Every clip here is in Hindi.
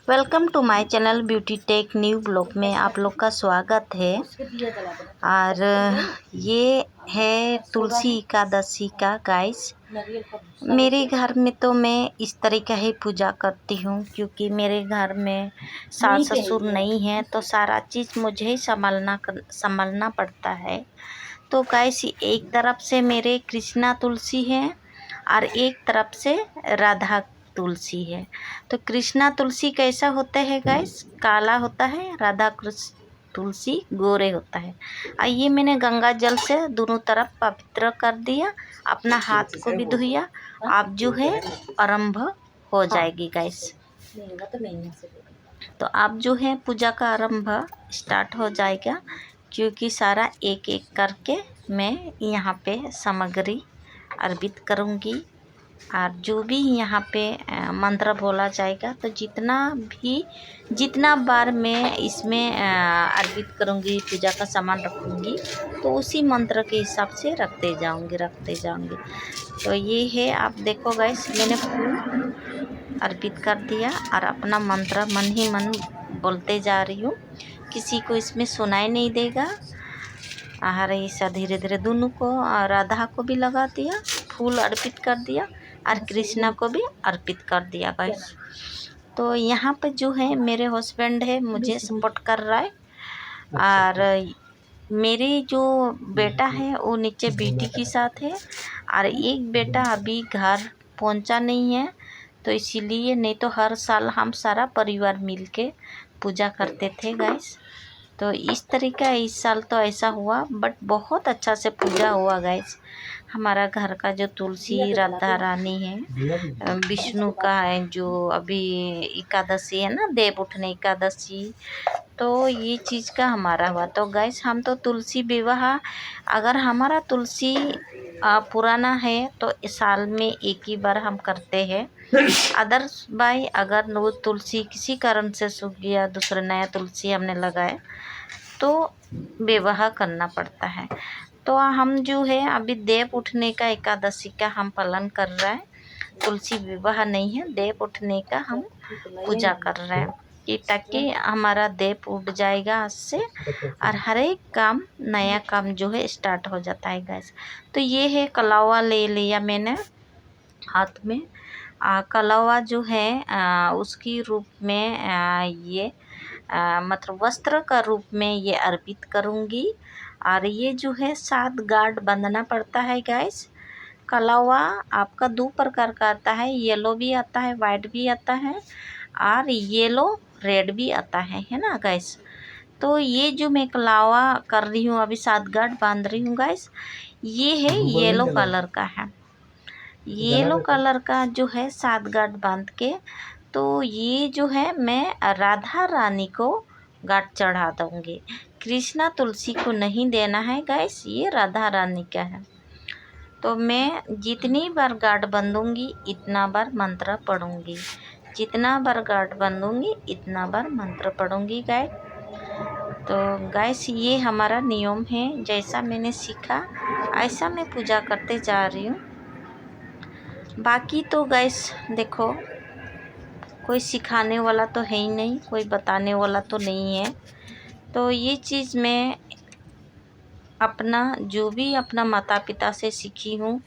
Welcome to my channel beauty tech new blog में आप लोग का स्वागत है। और ये है तुलसी एकादशी का गाइस। मेरे घर में तो मैं इस तरीका ही पूजा करती हूँ, क्योंकि मेरे घर में सास ससुर नहीं है तो सारा चीज़ मुझे ही संभालना पड़ता है। तो गाइस एक तरफ से मेरे कृष्णा तुलसी है और एक तरफ से राधा तुलसी है। तो कृष्णा तुलसी कैसा होता है गाइस, काला होता है। राधा कृष्ण तुलसी गोरे होता है। आइए मैंने गंगा जल से दोनों तरफ पवित्र कर दिया, अपना हाथ को भी धोया। आप जो है आरंभ हो जाएगी गाइस। तो आप जो है पूजा का आरंभ स्टार्ट हो जाएगा, क्योंकि सारा एक एक करके मैं यहाँ पे सामग्री अर्पित करूँगी। और जो भी यहाँ पे मंत्र बोला जाएगा, तो जितना बार मैं इसमें अर्पित करूँगी, पूजा का सामान रखूँगी, तो उसी मंत्र के हिसाब से रखते जाऊँगी। तो ये है, आप देखो गाइस, मैंने फूल अर्पित कर दिया और अपना मंत्र मन ही मन बोलते जा रही हूँ। किसी को इसमें सुनाई नहीं देगा। और ऐसा धीरे धीरे दोनों को, राधा को भी लगा दिया, फूल अर्पित कर दिया और कृष्णा को भी अर्पित कर दिया गाइस। तो यहाँ पे जो है मेरे हस्बैंड है, मुझे सपोर्ट कर रहा है। और मेरी जो बेटा है वो नीचे बेटी के साथ है, और एक बेटा अभी घर पहुँचा नहीं है। तो इसीलिए, नहीं तो हर साल हम सारा परिवार मिल के पूजा करते थे गाइस। तो इस तरीका इस साल तो ऐसा हुआ, बट बहुत अच्छा से पूजा हुआ गाइस। हमारा घर का जो तुलसी राधा रानी है, विष्णु का है, जो अभी एकादशी है ना, देव उठने एकादशी, तो ये चीज़ का हमारा हुआ। तो गाइस हम तो तुलसी विवाह, अगर हमारा तुलसी पुराना है तो इस साल में एक ही बार हम करते हैं। अदर्स बाई अगर वो तुलसी किसी कारण से सूख गया, दूसरा नया तुलसी हमने लगाया, तो विवाह करना पड़ता है। तो हम जो है अभी देव उठने का एकादशी का हम पालन कर रहे हैं। तुलसी विवाह नहीं है, देव उठने का हम पूजा कर रहे हैं, कि ताकि हमारा देव उठ जाएगा आज से, और हर एक काम, नया काम जो है स्टार्ट हो जाता है गैस। तो ये है कलावा ले लिया मैंने हाथ में। कलावा जो है उसकी रूप में ये मतलब वस्त्र का रूप में ये अर्पित करूँगी। और ये जो है 7 गांठ बांधना पड़ता है गैस। कलावा आपका 2 प्रकार का आता है, येलो भी आता है, वाइट भी आता है, और येलो रेड भी आता है ना गैस। तो ये जो मैं कलावा कर रही हूँ, अभी 7 गांठ बांध रही हूँ गैस, ये है येलो कलर का है। येलो कलर का जो है 7 गांठ बांध के, तो ये जो है मैं राधा रानी को गांठ चढ़ा दूँगी। कृष्णा तुलसी को नहीं देना है गैस, ये राधा रानी का है। तो मैं जितनी बार गांठ बांधूंगी इतना बार मंत्र पढ़ूंगी, जितना बार गांठ बांधूंगी इतना बार मंत्र पढ़ूंगी गाइस। तो गाइस ये हमारा नियम है, जैसा मैंने सीखा ऐसा मैं पूजा करते जा रही हूँ। बाकी तो गाइस देखो, कोई सिखाने वाला तो है ही नहीं, कोई बताने वाला तो नहीं है। तो ये चीज़ मैं अपना जो भी अपना माता पिता से सीखी हूँ,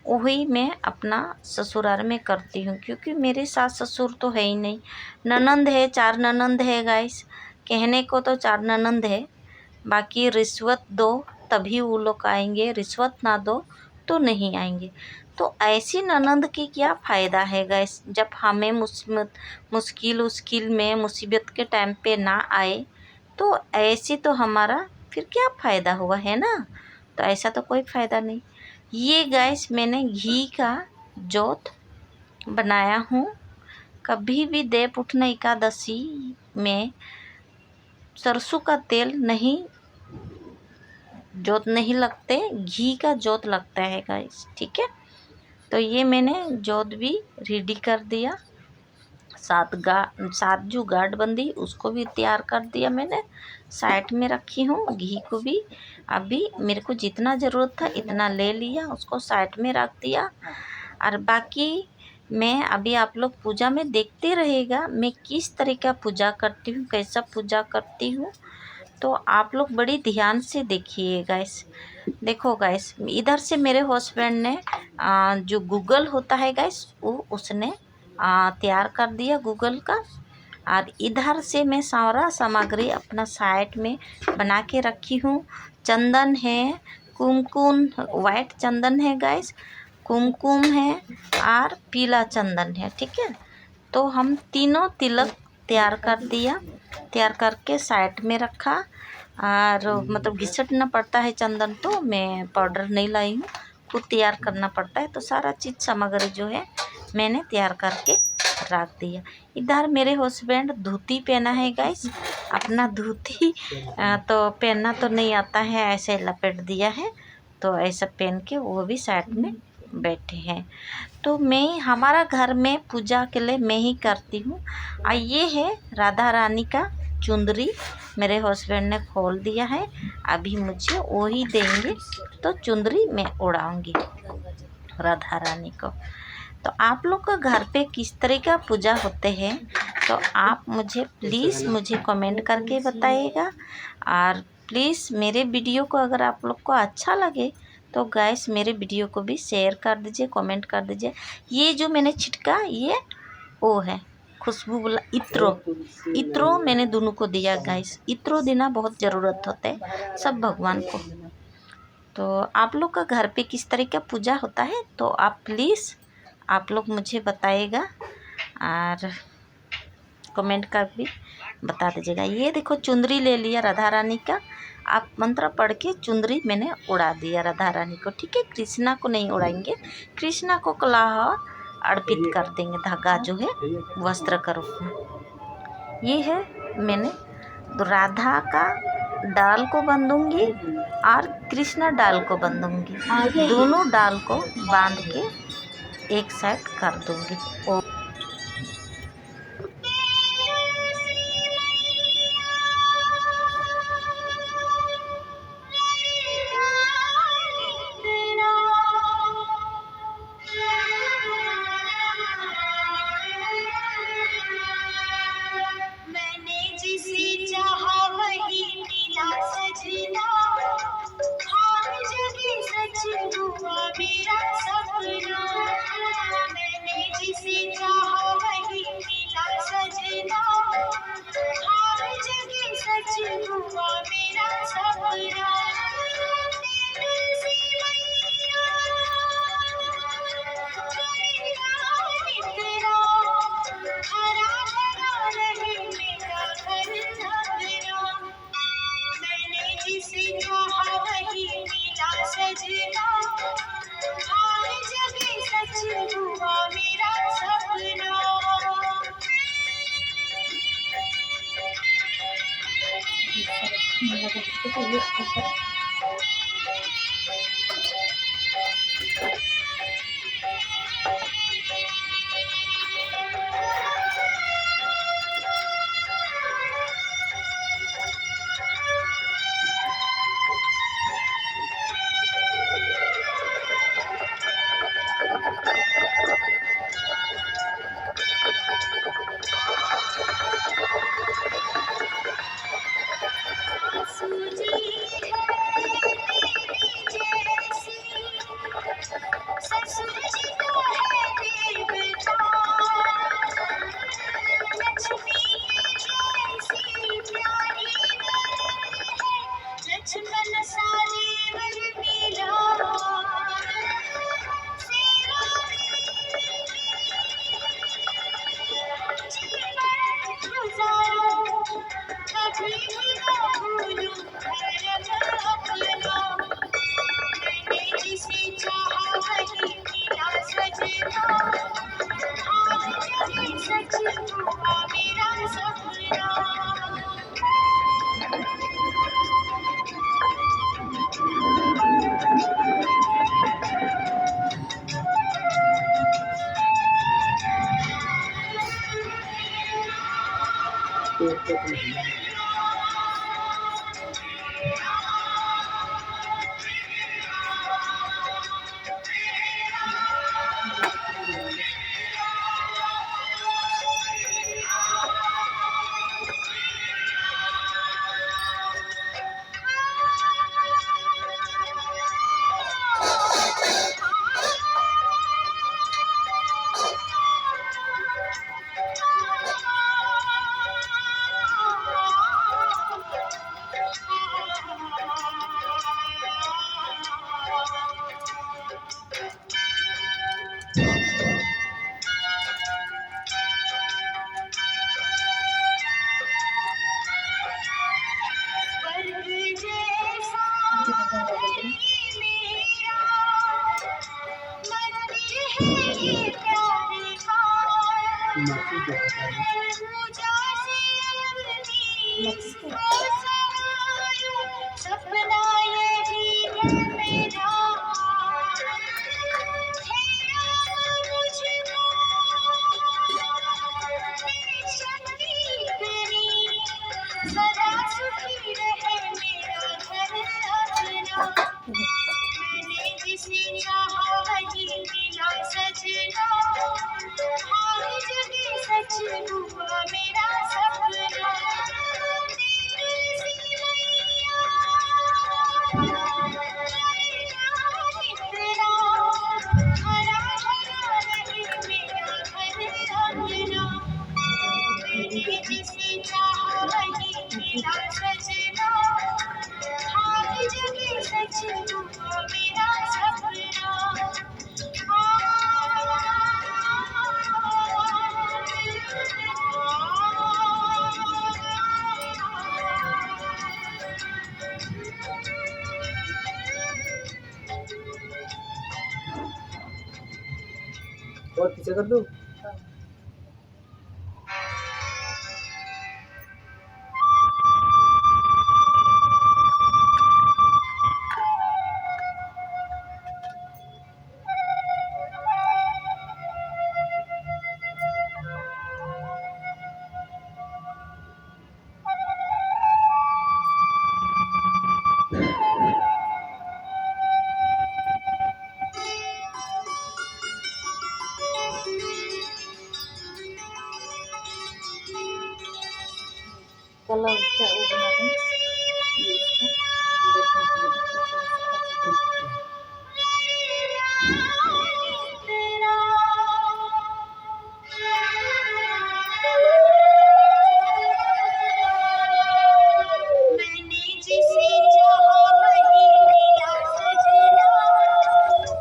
वही मैं अपना ससुराल में करती हूँ, क्योंकि मेरे सास ससुर तो है ही नहीं। ननंद है, 4 ननंद है गाइस, कहने को तो 4 ननंद है, बाकी रिश्वत दो तभी वो लोग आएंगे, रिश्वत ना दो तो नहीं आएंगे। तो ऐसी ननंद की क्या फ़ायदा है गाइस, जब हमें मुश्किल में मुसीबत के टाइम पे ना आए, तो ऐसे तो हमारा फिर क्या फ़ायदा हुआ है ना। तो ऐसा तो कोई फ़ायदा नहीं। ये गाइस मैंने घी का जोत बनाया हूँ। कभी भी देव उठना एकादशी में सरसों का तेल नहीं, जोत नहीं लगते, घी का जोत लगता है गाइस, ठीक है। तो ये मैंने जोत भी रेडी कर दिया, 7 जो गांठ बंदी उसको भी तैयार कर दिया मैंने, साइड में रखी हूँ। घी को भी अभी मेरे को जितना ज़रूरत था इतना ले लिया, उसको साइड में रख दिया। और बाकी मैं अभी आप लोग पूजा में देखते रहेगा मैं किस तरह का पूजा करती हूँ, कैसा पूजा करती हूँ। तो आप लोग बड़ी ध्यान से देखिए गाइस। देखो गाइस, इधर से मेरे हस्बैंड ने जो गूगल होता है गाइस वो उसने तैयार कर दिया गूगल का। और इधर से मैं सारा सामग्री अपना साइड में बना के रखी हूँ। चंदन है, कुमकुम वाइट चंदन है गाइस, कुमकुम है और पीला चंदन है, ठीक है। तो हम तीनों तिलक तैयार कर दिया, तैयार करके साइड में रखा। और मतलब घिसटना पड़ता है चंदन, तो मैं पाउडर नहीं लाई हूँ, खुद तैयार करना पड़ता है। तो सारा चीज़ सामग्री जो है मैंने तैयार करके रख दिया। इधर मेरे हस्बैंड धोती पहना है गाइस, अपना धोती तो पहनना तो नहीं आता है, ऐसे लपेट दिया है। तो ऐसा पहन के वो भी साइड में बैठे हैं। तो मैं हमारा घर में पूजा के लिए मैं ही करती हूँ। और ये है राधा रानी का चुंदरी, मेरे हस्बैंड ने खोल दिया है, अभी मुझे वो ही देंगे। तो चुंदरी मैं उड़ाऊंगी राधा रानी को। तो आप लोग का घर पे किस तरह का पूजा होते हैं, तो आप मुझे प्लीज़ मुझे कमेंट करके बताइएगा। और प्लीज़ मेरे वीडियो को अगर आप लोग को अच्छा लगे तो गाइस मेरे वीडियो को भी शेयर कर दीजिए, कमेंट कर दीजिए। ये जो मैंने छिटका ये वो है खुशबू वाला इत्रो, इत्रो मैंने दोनों को दिया गाइस। इत्रो देना बहुत ज़रूरत होता है सब भगवान को। तो आप लोग का घर पे किस तरह का पूजा होता है तो आप प्लीज़ आप लोग मुझे बताइएगा और कमेंट कर भी बता दीजिएगा। ये देखो चुंदरी ले लिया राधा रानी का, आप मंत्र पढ़ के चुंदरी मैंने उड़ा दिया राधा रानी को, ठीक है। कृष्णा को नहीं उड़ाएंगे, कृष्णा को कलाह अर्पित कर देंगे, धागा जो है वस्त्र का रूप में। ये है मैंने तो राधा का डाल को बांधूंगी और कृष्णा डाल को बांधूंगी, दोनों डाल को बांध के एक साइड कर दूंगी। मैंने जिसे चाहा वही मिला सजना, हर जगह सच हुआ मेरा सपना। मैंने जिसे चाहा वही मिला सजना, हर जगह सच हुआ मेरा सपना। तुलसी मैया तेरा हरा भरा रहे मेरा घर अंगना। मैंने जिसे चाहा वही मिला सजना, हर जगह सच हुआ मेरा सपना। सूजी है तेरी जैसी, ससुर जी का है देवता। लक्ष्मी जैसी प्यारी नंद है, लक्ष्मण सा देवर मिला। सेवा जीवन गुजारो, कभी भी ना भूलूं धर्म अपना। मैंने जिसे चाहा वही मिला सजना, आज जगह सच हुआ मेरा सपना। सपना यही है मेरा मुझको शक्ति तेरी सदा सुखी रहे मेरा घर अपना मैंने जिसे चाहा वही मिला सजना हर जगह सच हुआ मेरा सपना तेरे सिवैया तेरा हरा भरा रहे मेरा घर अपना मैंने जिसे चाहा वही मिला सजना हर जगह सच हुआ मेरा सपना और पीछे कर दो kalau tidak udah मैंने जिसे चाहा वही मिला सजना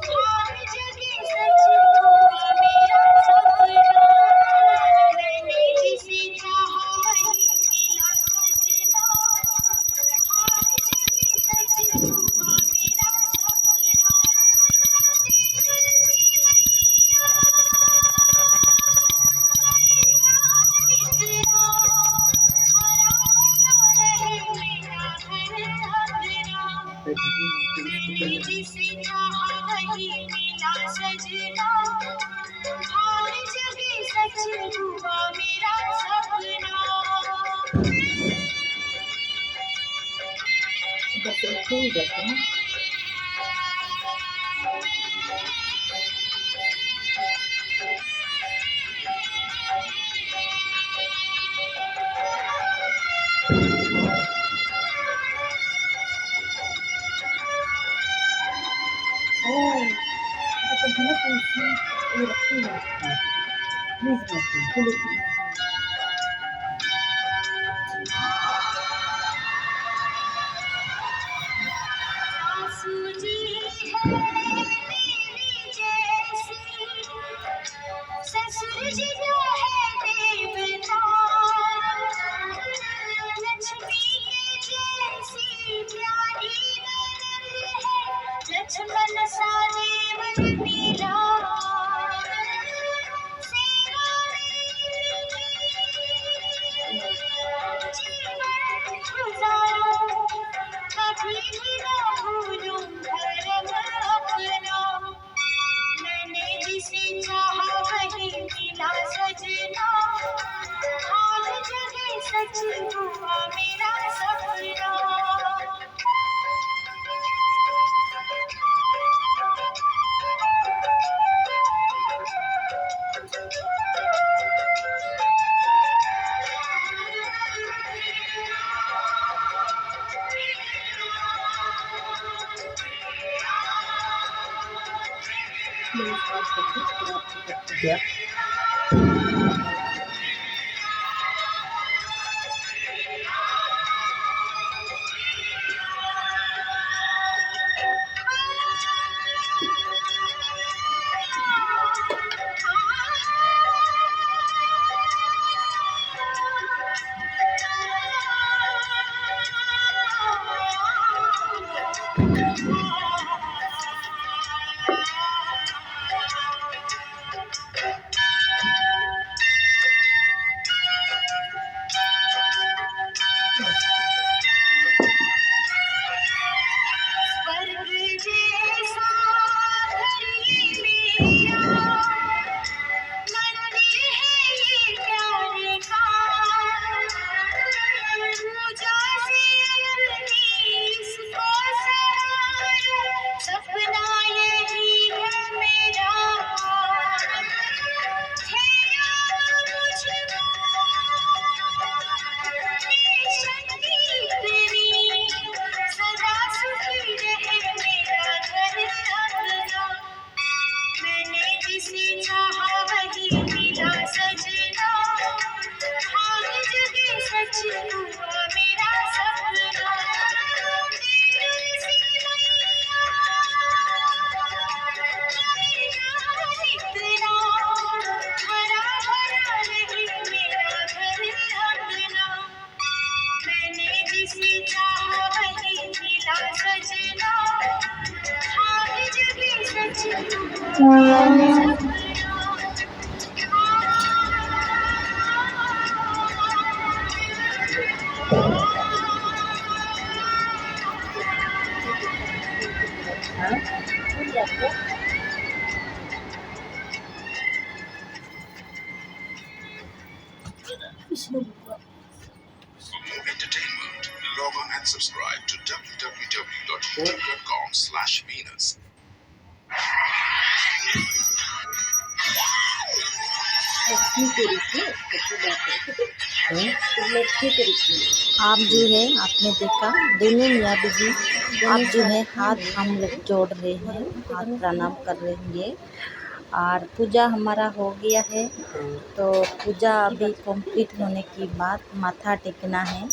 हर जगह सच हुआ मेरा सपना मैंने जिसे चाहा वही मिला सजना हर जगह सच हुआ मेरा सपना जिसे चाहा वही मिला सजना हर जगह सच हुआ मेरा सपना सासू जी है मेरी जैसी ससुर जी का है देवता लक्ष्मी के जैसी प्यारी ननद है लक्ष्मण सा देवर मेरा सेवा में जीवन गुजारो कभी भी ना भूलूं धर्म अपना मैंने जिसे चाहा वही मिला सजना हर जगह सच हुआ मेरा सपना क्या Entertainment. Log on and subscribe to www.youtube.com/Venus. आप जो है आपने देखा दोनों मियाँ बीवी आप जो है हाथ हम लोग जोड़ रहे हैं, हाथ प्रणाम कर रहे हैं। और पूजा हमारा हो गया है, तो पूजा अभी कंप्लीट होने के बाद माथा टेकना है।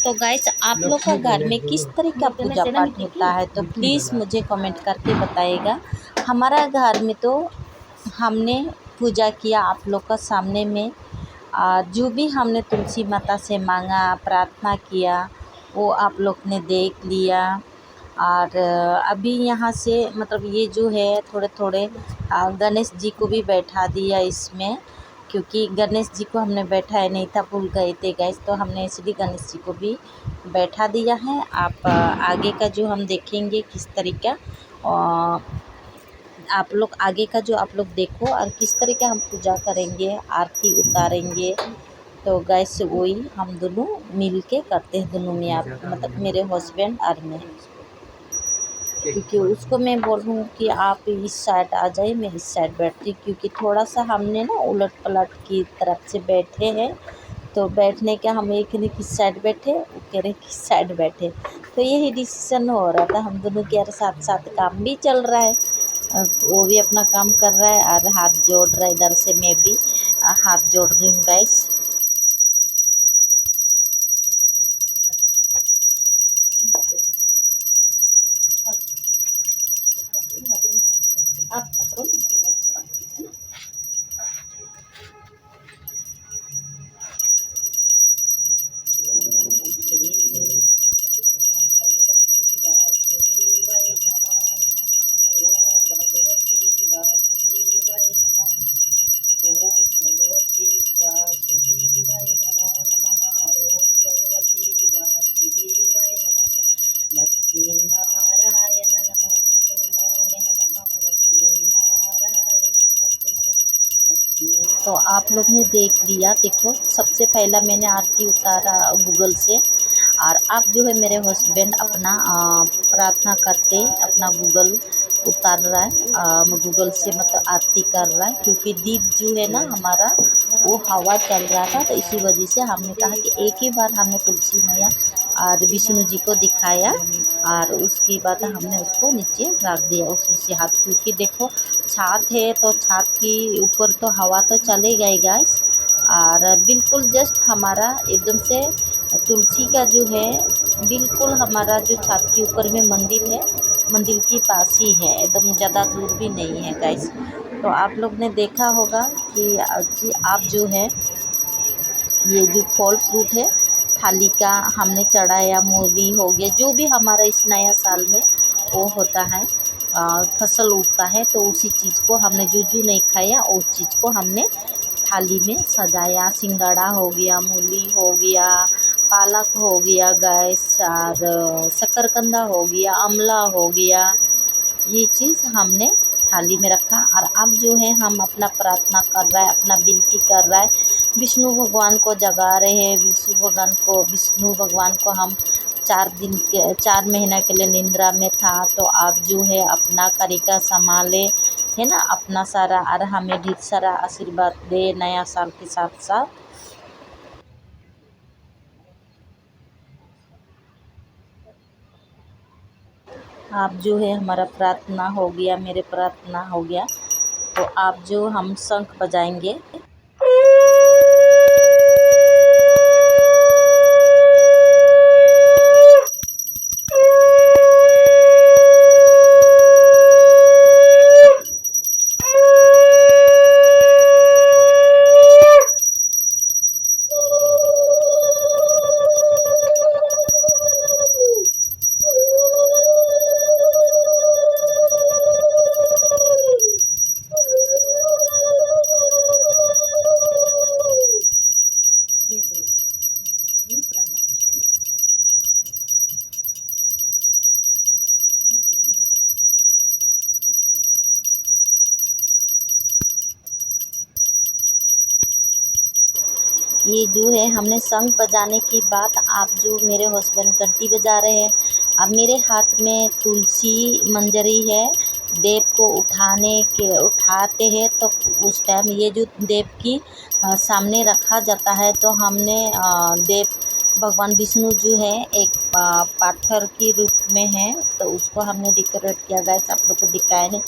तो गाइस आप लोग का घर में किस तरह का पूजा पाठ होता है तो प्लीज़ मुझे कमेंट करके बताइएगा। हमारा घर में तो हमने पूजा किया आप लोग का सामने में। जो भी हमने तुलसी माता से मांगा प्रार्थना किया वो आप लोग ने देख लिया। और अभी यहाँ से मतलब ये जो है थोड़े थोड़े गणेश जी को भी बैठा दिया इसमें, क्योंकि गणेश जी को हमने बैठाया नहीं था, भूल गए थे गैस, तो हमने इसलिए गणेश जी को भी बैठा दिया है। आप आगे का जो हम देखेंगे किस तरीका आप लोग आगे का जो आप लोग देखो और किस तरह का हम पूजा करेंगे, आरती उतारेंगे। तो गैस वही हम दोनों मिल के करते हैं, दोनों में आप मतलब मेरे हस्बैंड और मैं, क्योंकि उसको मैं बोलूँ कि आप इस साइड आ जाए, मैं इस साइड बैठती, क्योंकि थोड़ा सा हमने ना उलट पलट की तरफ से बैठे हैं। तो बैठने का हम एक ने किस साइड बैठे, वो कह रहे किस साइड बैठे, तो यही डिसीजन हो रहा था। हम दोनों के साथ साथ काम भी चल रहा है, वो भी अपना काम कर रहा है और हाथ जोड़ रहा है, इधर से मैं भी हाथ जोड़ रही हूँ गाइस। आप पकड़ो ना। लक्ष्मी नारायण नमोस्तु नमो नमः, लक्ष्मी नारायण नमोस्तु नमो। तो आप लोग ने देख लिया, देखो सबसे पहला मैंने आरती उतारा गूगल से, और अब जो है मेरे हस्बैंड अपना प्रार्थना करते अपना गूगल उतार रहा है, गूगल से मतलब आरती कर रहा है, क्योंकि दीप जो है ना हमारा वो हवा चल रहा था, तो इसी वजह से हमने कहा कि एक ही बार हमने तुलसी मैया और विष्णु जी को दिखाया और उसके बाद हमने उसको नीचे रख दिया उसी से हाथ, क्योंकि देखो छात है तो छात के ऊपर तो हवा तो चलेगा ही गैस। और बिल्कुल जस्ट हमारा एकदम से तुलसी का जो है बिल्कुल हमारा जो छत के ऊपर में मंदिर है, मंदिर के पास ही है, एकदम ज़्यादा दूर भी नहीं है गाइस। तो आप लोग ने देखा होगा कि आप जो है ये जो फल फ्रूट है थाली का हमने चढ़ाया, मूली हो गया, जो भी हमारा इस नया साल में वो होता है फसल उगता है, तो उसी चीज़ को हमने जो जो नहीं खाया उस चीज़ को हमने थाली में सजाया। सिंगाड़ा हो गया, मूली हो गया, पालक हो गया गैस, और शकरकंदा हो गया, आंवला हो गया, ये चीज़ हमने थाली में रखा। और अब जो है हम अपना प्रार्थना कर रहा है, अपना विनती कर रहा है, विष्णु भगवान को जगा रहे हैं। विष्णु भगवान को हम 4 महीना के लिए निंद्रा में था, तो आप जो है अपना तरीका संभाले है ना, अपना सारा, और हमें ढेर सारा आशीर्वाद दे नया साल के साथ साथ। आप जो है हमारा प्रार्थना हो गया, मेरे प्रार्थना हो गया, तो आप जो हम शंख बजाएंगे। ये जो है हमने शंख बजाने की बात, आप जो मेरे हस्बैंड घंटी बजा रहे हैं, अब मेरे हाथ में तुलसी मंजरी है। देव को उठाते हैं तो उस टाइम ये जो देव की सामने रखा जाता है, तो हमने देव भगवान विष्णु जो है एक पाथर की रूप में है, तो उसको हमने डेकोरेट किया। गाइस आप लोग को दिखाया नहीं,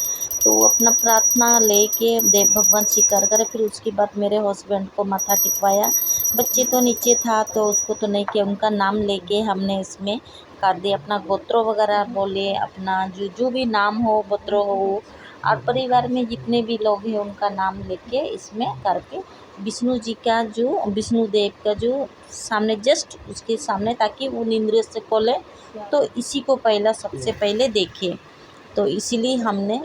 तो अपना प्रार्थना लेके देव भगवान स्वीकार करे। फिर उसके बाद मेरे हस्बैंड को माथा टिकवाया। बच्चे तो नीचे था तो उसको तो नहीं किया, उनका नाम लेके हमने इसमें कर दिया। अपना गोत्र वगैरह बोले, अपना जो भी नाम हो, गोत्र हो, और परिवार में जितने भी लोग हैं उनका नाम लेके इसमें करके विष्णु जी का जो विष्णु देव का जो सामने, जस्ट उसके सामने, ताकि वो नींद से खोले तो इसी को पहला सबसे पहले देखे। तो इसीलिए हमने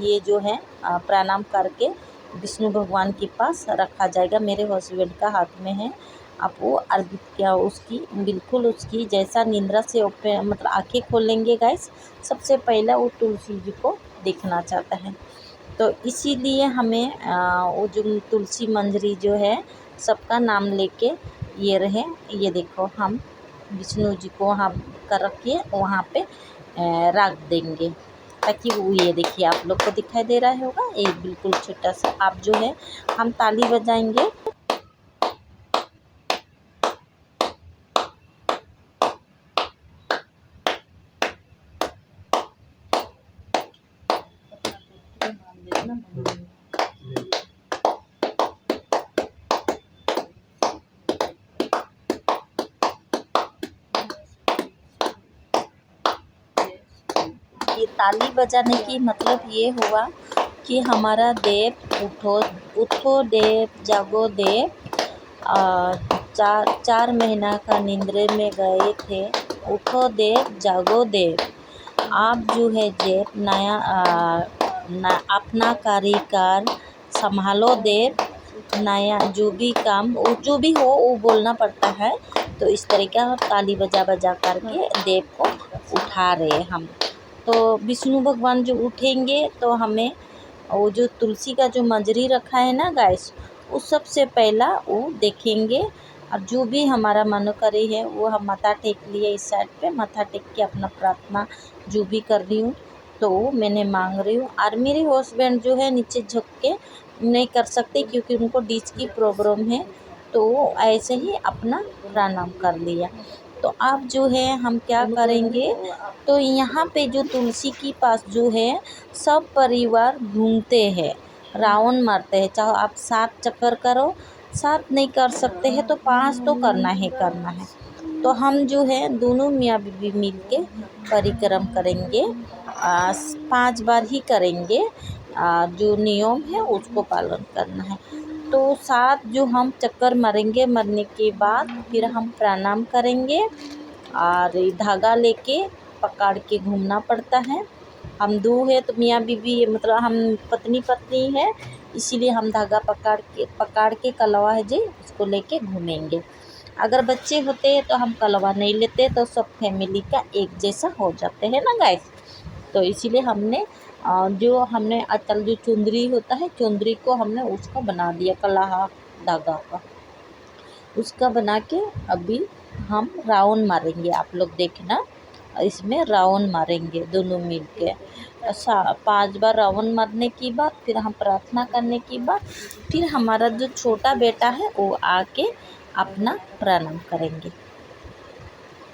ये जो है प्रणाम करके विष्णु भगवान के पास रखा जाएगा। मेरे हस्बैंड का हाथ में है। आप वो अर्पित किया, उसकी बिल्कुल उसकी जैसा निंद्रा से मतलब आंखें खोलेंगे गाइस, सबसे पहला वो तुलसी जी को देखना चाहता है। तो इसीलिए हमें वो जो तुलसी मंजरी जो है सबका नाम लेके ये रहे। ये देखो हम विष्णु जी को वहाँ कर रखिए, वहाँ पे रख देंगे, ताकि वो ये देखिए आप लोग को दिखाई दे रहा होगा, एक बिल्कुल छोटा सा। आप जो है हम ताली बजाएंगे। ये ताली बजाने की मतलब ये हुआ कि हमारा देव उठो देव, जागो देव। 4 महीना का निंद्रे में गए थे, उठो देव जागो देव। आप जो है देव नया अपना कारीगर संभालो देव, नया जो भी काम जो भी हो वो बोलना पड़ता है। तो इस तरीका ताली बजा बजा करके देव को उठा रहे हम। तो विष्णु भगवान जो उठेंगे तो हमें वो जो तुलसी का जो मंजरी रखा है ना गाइस, वो सबसे पहला वो देखेंगे। और जो भी हमारा मनोकारी है वो हम माथा टेक लिए, इस साइड पे माथा टेक के अपना प्रार्थना जो भी कर रही हूँ तो मैंने मांग रही हूँ। और मेरे हस्बैंड जो है नीचे झुक के नहीं कर सकते क्योंकि उनको डिस्क की प्रॉब्लम है, तो ऐसे ही अपना प्रणाम कर लिया। तो अब जो है हम क्या करेंगे, तो यहाँ पे जो तुलसी के पास जो है सब परिवार घूमते हैं, राउंड मारते हैं। चाहे आप 7 चक्कर करो, 7 नहीं कर सकते हैं तो 5 तो करना है। तो हम जो है दोनों मियाँ बीवी मिल के परिक्रम करेंगे, 5 बार ही करेंगे। जो नियम है उसको पालन करना है। तो 7 जो हम चक्कर मारेंगे, मरने के बाद फिर हम प्रणाम करेंगे और धागा लेके पकड़ के घूमना पड़ता है। हम 2 है तो मियाँ बीवी मतलब हम पत्नी पत्नी है, इसीलिए हम धागा पकड़ के कलवा है जी उसको लेके घूमेंगे। अगर बच्चे होते तो हम कलवा नहीं लेते, तो सब फैमिली का एक जैसा हो जाते हैं ना गाइस। तो इसीलिए हमने जो हमने आजकल जो चुंदरी होता है, चुंदरी को हमने उसका बना दिया, कलाहा धागा का उसका बना के अभी हम राउंड मारेंगे। आप लोग देखना, इसमें राउंड मारेंगे दोनों मिल के। 5 बार राउंड मारने की बाद फिर हम प्रार्थना करने की बाद फिर हमारा जो छोटा बेटा है वो आके अपना प्रणाम करेंगे।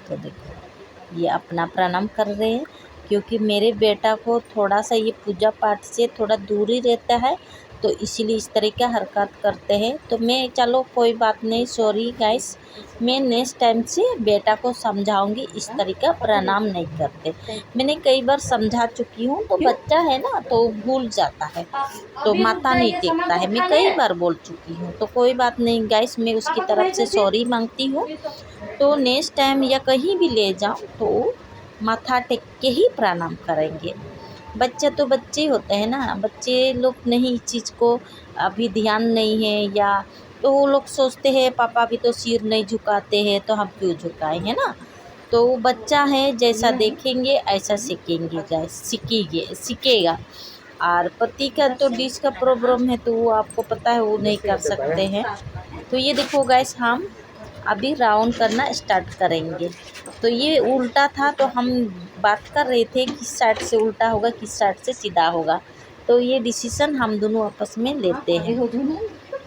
तो देखो ये अपना प्रणाम कर रहे हैं, क्योंकि मेरे बेटा को थोड़ा सा ये पूजा पाठ से थोड़ा दूर ही रहता है, तो इसीलिए इस तरह का हरकत करते हैं। तो मैं चलो कोई बात नहीं, सॉरी गाइस, मैं नेक्स्ट टाइम से बेटा को समझाऊंगी इस तरीका प्रणाम नहीं करते। मैंने कई बार समझा चुकी हूँ, तो बच्चा है ना तो भूल जाता है, तो माथा नहीं टेकता है। मैं कई बार बोल चुकी हूँ, तो कोई बात नहीं गाइस, मैं उसकी तरफ से सॉरी मांगती हूँ। तो नेक्स्ट टाइम या कहीं भी ले जाऊँ तो माथा टेक के ही प्रणाम करेंगे। बच्चे तो बच्चे होते हैं ना, बच्चे लोग नहीं इस चीज़ को अभी ध्यान नहीं है, या तो वो लोग सोचते हैं पापा भी तो सिर नहीं झुकाते हैं तो हम क्यों झुकाएं, है ना। तो वो बच्चा है, जैसा देखेंगे ऐसा सीखेंगे गाइस, सीखेगा। और पति का तो डिस्क का प्रॉब्लम है, तो वो आपको पता है वो नहीं कर सकते हैं। तो ये देखो गाइस, हम अभी राउंड करना स्टार्ट करेंगे। तो ये उल्टा था, तो हम बात कर रहे थे किस साइड से उल्टा होगा, किस साइड से सीधा होगा। तो ये डिसीजन हम दोनों आपस में लेते हैं।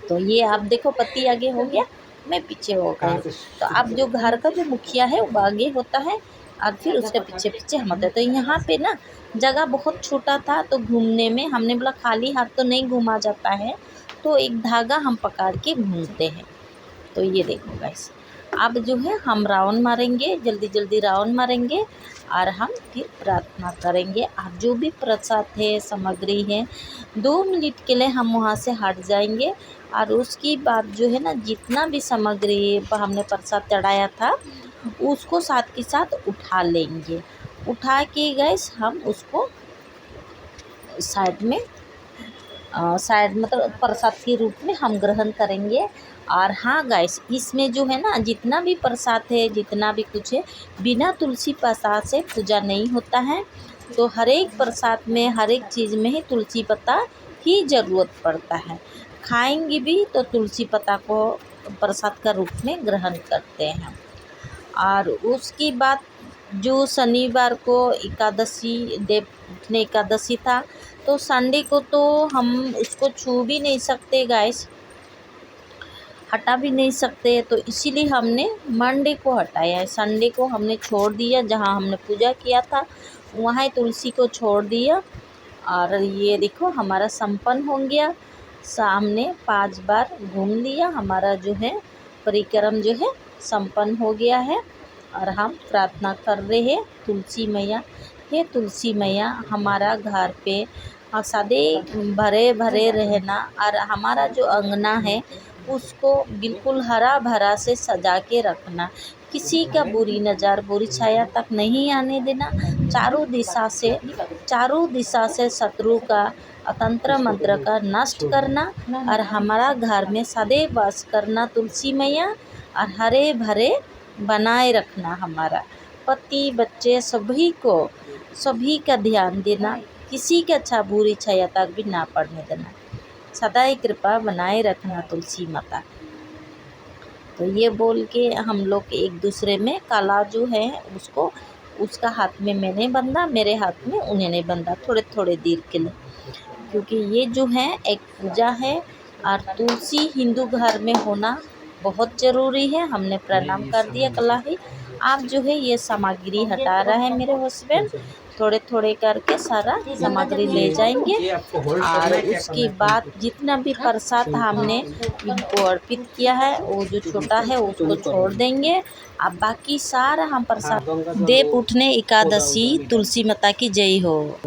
तो ये आप देखो, पति आगे हो गया, मैं पीछे हो गई। तो अब जो घर का जो मुखिया है वो आगे होता है और फिर उसके पीछे पीछे हम होते हैं। तो यहाँ पे ना जगह बहुत छोटा था, तो घूमने में हमने बोला खाली हाथ तो नहीं घूमा जाता है, तो एक धागा हम पकड़ के घूमते हैं। तो ये देखो गाइस, अब जो है हम राउंड मारेंगे, जल्दी जल्दी राउंड मारेंगे और हम फिर प्रार्थना करेंगे। और जो भी प्रसाद है, सामग्री है, 2 मिनट के लिए हम वहाँ से हट जाएंगे। और उसकी बाद जो है ना, जितना भी सामग्री हमने प्रसाद चढ़ाया था उसको साथ के साथ उठा लेंगे। उठा के गैस हम उसको साइड में साइड मतलब प्रसाद के रूप में हम ग्रहण करेंगे। और हाँ गाइस, इसमें जो है ना, जितना भी प्रसाद है, जितना भी कुछ है, बिना तुलसी प्रसाद से पूजा नहीं होता है। तो हर एक प्रसाद में, हर एक चीज़ में ही तुलसी पत्ता ही ज़रूरत पड़ता है। खाएंगे भी तो तुलसी पत्ता को प्रसाद का रूप में ग्रहण करते हैं। और उसकी बाद जो शनिवार को एकादशी, देव उठने एकादशी था, तो संडे को तो हम उसको छू भी नहीं सकते गाइस, हटा भी नहीं सकते। तो इसीलिए हमने मंडे को हटाया है। संडे को हमने छोड़ दिया, जहाँ हमने पूजा किया था वहाँ तुलसी को छोड़ दिया। और ये देखो हमारा संपन्न हो गया। सामने 5 बार घूम लिया, हमारा जो है परिक्रम जो है संपन्न हो गया है। और हम प्रार्थना कर रहे हैं, तुलसी मैया, हे तुलसी मैया, हमारा घर पे सदे भरे भरे रहना। और हमारा जो अंगना है उसको बिल्कुल हरा भरा से सजा के रखना। किसी का बुरी नज़र, बुरी छाया तक नहीं आने देना। चारों दिशा से शत्रु का अतंत्र मंत्र का नष्ट करना। और हमारा घर में सदैव वास करना तुलसी मैया। और हरे भरे बनाए रखना। हमारा पति बच्चे सभी का ध्यान देना। किसी का अच्छा बुरी छाया तक भी ना पड़ने देना। सदा ही कृपा बनाए रखना तुलसी माता। तो ये बोल के हम लोग एक दूसरे में काला जो है उसको, उसका हाथ में मैंने बंधा, मेरे हाथ में उन्होंने बंधा, थोड़े थोड़े देर के लिए। क्योंकि ये जो है एक पूजा है और तुलसी हिंदू घर में होना बहुत ज़रूरी है। हमने प्रणाम कर दिया कला ही। आप जो है ये सामग्री हटा रहा है मेरे हस्बैंड, थोड़े थोड़े करके सारा सामग्री ले जाएंगे। और उसके बाद जितना भी प्रसाद हमने इनको अर्पित किया है, वो जो छोटा है उसको छोड़ देंगे। अब बाकी सारा हम प्रसाद। देव उठने एकादशी, तुलसी माता की जय हो।